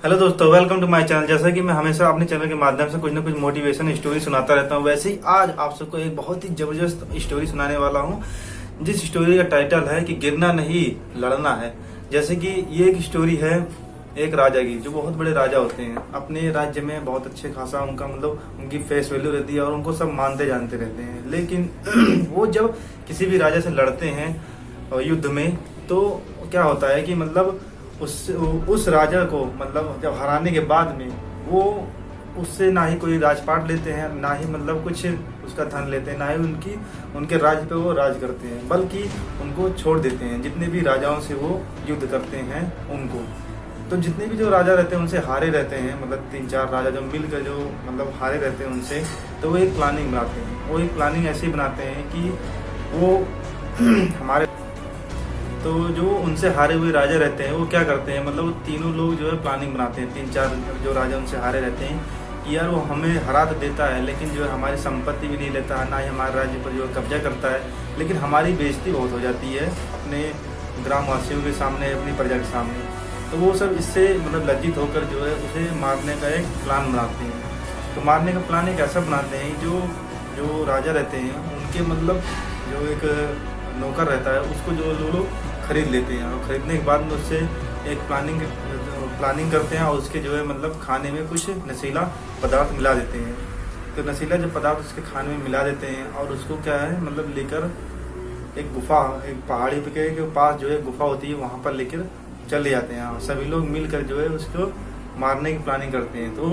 Hello दोस्तों, welcome to my channel. जैसा कि मैं हमेशा अपने चैनल के माध्यम से कुछ ना कुछ मोटिवेशन स्टोरी सुनाता रहता हूं, वैसे ही आज आप सबको एक बहुत ही जबरदस्त स्टोरी सुनाने वाला हूं, जिस स्टोरी का टाइटल है कि गिरना नहीं लड़ना है। जैसे कि ये एक स्टोरी है एक राजा की, जो बहुत बड़े राजा होते हैं। अपने राज्य में बहुत अच्छे खासा उनका उनकी फेस वैल्यू रहती है और उनको सब मानते जानते रहते हैं। लेकिन वो जब किसी भी राजा से लड़ते हैं युद्ध में, तो क्या होता है कि उस राजा को जब हराने के बाद में वो उससे ना ही कोई राजपाट लेते हैं, ना ही कुछ उसका धन लेते हैं, ना ही उनके राज्य पे वो राज करते हैं, बल्कि उनको छोड़ देते हैं। जितने भी राजाओं से वो युद्ध करते हैं उनको, तो जितने भी जो राजा रहते हैं उनसे हारे रहते हैं, 3-4 राजा जो मिलकर जो हारे रहते हैं उनसे, तो वो एक प्लानिंग बनाते हैं। वो एक प्लानिंग ऐसी बनाते हैं कि वो हमारे तो जो उनसे हारे हुए राजा रहते हैं वो क्या करते हैं, वो तीनों लोग जो है प्लानिंग बनाते हैं। 3-4 जो राजा उनसे हारे रहते हैं कि यार वो हमें हरा तो देता है, लेकिन जो है हमारी संपत्ति भी नहीं लेता है, ना ही हमारे राज्य पर जो कब्जा करता है, लेकिन हमारी बेइज्जती बहुत हो जाती है अपने ग्रामवासियों के सामने, अपनी प्रजा के सामने। तो वो सब इससे लज्जित होकर जो है उसे मारने का एक प्लान बनाते हैं। तो मारने का प्लान एक ऐसा बनाते हैं, जो राजा रहते हैं उनके जो एक नौकर रहता है उसको जो लोग खरीद लेते हैं, और खरीदने के बाद में उससे एक प्लानिंग करते हैं और उसके जो है खाने में कुछ नशीला पदार्थ मिला देते हैं। तो नशीला जो पदार्थ उसके खाने में मिला देते हैं और उसको क्या है लेकर एक पहाड़ी के पास जो है गुफा होती है, वहाँ पर लेकर चले जाते हैं। और सभी लोग मिलकर जो है उसको मारने की प्लानिंग करते हैं। तो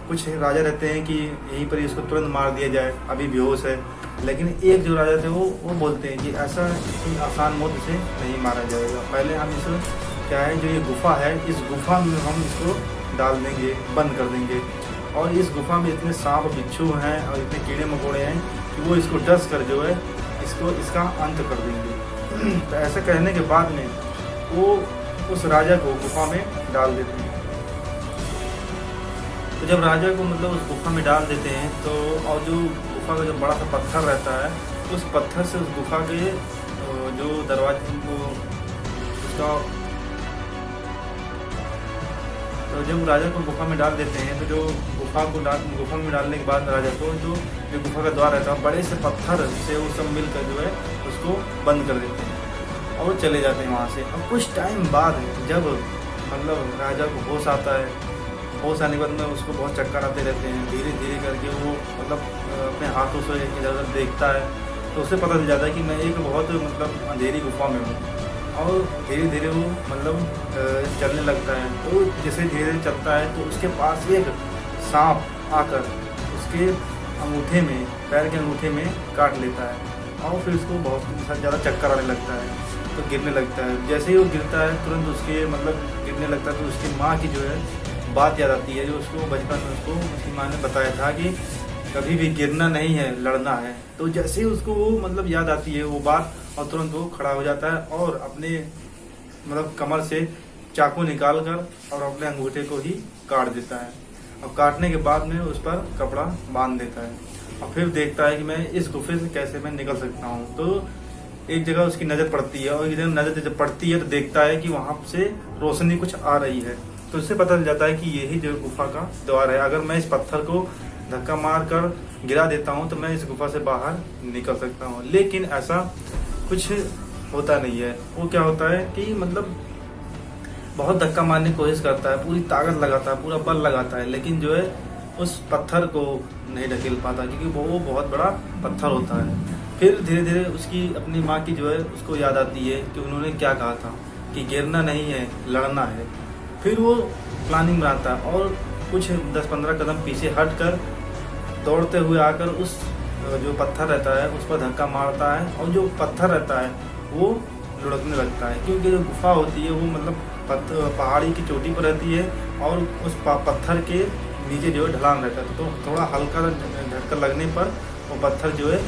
कुछ राजा रहते हैं कि यहीं पर इसको तुरंत मार दिया जाए, अभी बेहोश है। लेकिन एक जो राजा थे वो बोलते हैं कि ऐसा कोई आसान मौत से नहीं मारा जाएगा, पहले हम इसे क्या है जो ये गुफा है, इस गुफा में हम इसको डाल देंगे, बंद कर देंगे, और इस गुफा में इतने सांप बिच्छू हैं और इतने कीड़े मकोड़े हैं कि वो इसको डस कर जो है इसका अंत कर देंगे। तो ऐसा कहने के बाद में वो उस राजा को गुफा में डाल देते हैं। तो जब राजा को उस गुफा में डाल देते हैं, तो और जो गुफा का जो बड़ा सा पत्थर रहता है, उस पत्थर से उस गुफा के जो दरवाजे को उसका तो जब राजा को गुफा में डाल देते हैं, तो जो गुफा में डालने के बाद राजा को जो गुफा का द्वार रहता है, बड़े से पत्थर से वो सब मिलकर जो है उसको बंद कर देते हैं और चले जाते हैं वहाँ से। और कुछ टाइम बाद जब राजा को होश आता है, होश आने के बाद में उसको बहुत चक्कर आते रहते हैं। धीरे धीरे करके वो अपने हाथों से इधर उधर देखता है, तो उसे पता चल जाता है कि मैं एक बहुत अंधेरी गुफा में हूँ। और धीरे धीरे वो चलने लगता है। तो जैसे धीरे धीरे चलता है तो उसके पास एक सांप आकर उसके अंगूठे में, पैर के अंगूठे में काट लेता है, और फिर उसको बहुत ज़्यादा चक्कर आने लगता है, तो गिरने लगता है। जैसे ही वो गिरता है तुरंत उसके गिरने लगता है, तो उसकी माँ की जो है बात याद आती है, जो उसको बचपन में उसकी माँ ने बताया था कि कभी भी गिरना नहीं है, लड़ना है। तो जैसे ही उसको वो याद आती है वो बात, और तुरंत वो खड़ा हो जाता है और अपने कमर से चाकू निकाल कर और अपने अंगूठे को ही काट देता है। और काटने के बाद में उस पर कपड़ा बांध देता है, और फिर देखता है कि मैं इस गुफे से कैसे मैं निकल सकता हूँ। तो एक जगह उसकी नज़र पड़ती है, और एक जगह नज़र जब पड़ती है तो देखता है कि वहाँ से रोशनी कुछ आ रही है। तो उससे पता चल जाता है कि यही जो गुफा का द्वार है। अगर मैं इस पत्थर को धक्का मार कर गिरा देता हूँ तो मैं इस गुफा से बाहर निकल सकता हूँ। लेकिन ऐसा कुछ होता नहीं है। वो क्या होता है कि बहुत धक्का मारने की कोशिश करता है, पूरी ताकत लगाता है, पूरा बल लगाता है, लेकिन जो है उस पत्थर को नहीं ढकेल पाता, क्योंकि वो बहुत बड़ा पत्थर होता है। फिर धीरे धीरे उसकी अपनी माँ की जो है उसको याद आती है कि उन्होंने क्या कहा था कि गिरना नहीं है, लड़ना है। फिर वो प्लानिंग बनाता है और कुछ 10-15 कदम पीछे हटकर दौड़ते हुए आकर उस जो पत्थर रहता है उस पर धक्का मारता है, और जो पत्थर रहता है वो लुढ़कने लगता है, क्योंकि जो गुफा होती है वो पहाड़ी की चोटी पर रहती है, और उस पत्थर के नीचे जो है ढलान रहता है। तो थोड़ा हल्का झटका लगने पर वो पत्थर जो है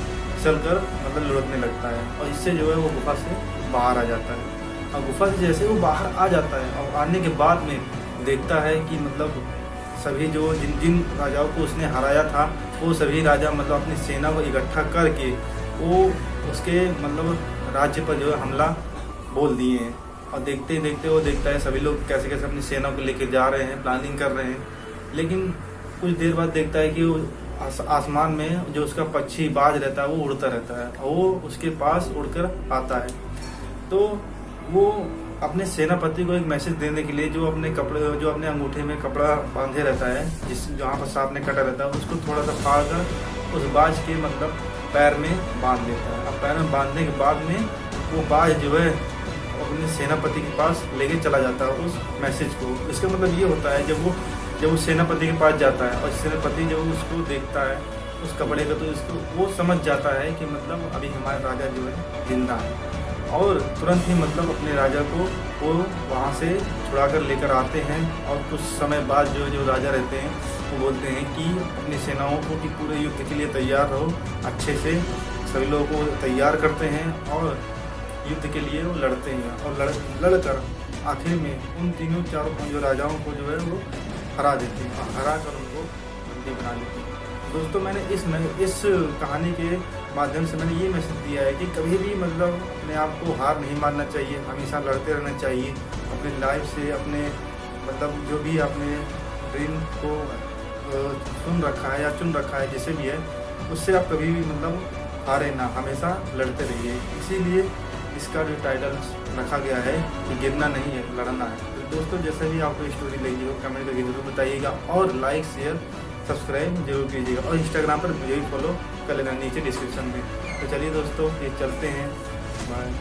चलकर लुढ़कने लगता है, और इससे जो है वो गुफा से बाहर आ जाता है। और गुफा से जैसे वो बाहर आ जाता है, और आने के बाद में देखता है कि सभी जो जिन राजाओं को उसने हराया था, वो सभी राजा अपनी सेना को इकट्ठा करके वो उसके राज्य पर जो है हमला बोल दिए हैं। और देखते ही देखते वो देखता है सभी लोग कैसे कैसे अपनी सेना को लेके जा रहे हैं, प्लानिंग कर रहे हैं। लेकिन कुछ देर बाद देखता है कि वो आसमान में जो उसका पक्षी बाज रहता है वो उड़ता रहता है, और वो उसके पास उड़कर आता है। तो वो अपने सेनापति को एक मैसेज देने के लिए जो अपने अंगूठे में कपड़ा बांधे रहता है, जहाँ पर सांप ने कटा रहता है, उसको थोड़ा सा फाड़ कर उस बाज के मतलब पैर में बांध देता है। अब पैर में बांधने के बाद में वो बाज जो है अपने सेनापति के पास लेके चला जाता है उस मैसेज को। इसका मतलब ये होता है जब वो सेनापति के पास जाता है और सेनापति जब उसको देखता है उस कपड़े का, तो इसको वो समझ जाता है कि मतलब अभी हमारे राजा जो है जिंदा है, और तुरंत ही मतलब अपने राजा को वो वहाँ से छुड़ा कर लेकर आते हैं। और कुछ समय बाद जो राजा रहते हैं वो बोलते हैं कि अपनी सेनाओं को कि पूरे युद्ध के लिए तैयार रहो, अच्छे से सभी लोगों को तैयार करते हैं और युद्ध के लिए वो लड़ते हैं। और लड़कर आखिर में उन तीनों चारों पांचों राजाओं को जो है वो हरा देते हैं और हरा कर उनको बंदी बना लेते हैं। दोस्तों, मैंने इस कहानी के माध्यम से मैंने ये मैसेज दिया है कि कभी भी मतलब अपने आप को हार नहीं मानना चाहिए, हमेशा लड़ते रहना चाहिए अपनी लाइफ से, अपने मतलब जो भी आपने ड्रीम को सुन रखा है या चुन रखा है, जैसे भी है, उससे आप कभी भी मतलब हारे ना, हमेशा लड़ते रहिए। इसीलिए इसका जो टाइटल रखा गया है कि गिरना नहीं है, लड़ना है। तो दोस्तों, जैसे भी आपको स्टोरी लगी हो कमेंट करके जरूर बताइएगा, और लाइक शेयर सब्सक्राइब जरूर कीजिएगा, और इंस्टाग्राम पर मुझे भी फॉलो कर लेना नीचे डिस्क्रिप्शन में। तो चलिए दोस्तों, ये चलते हैं, बाय।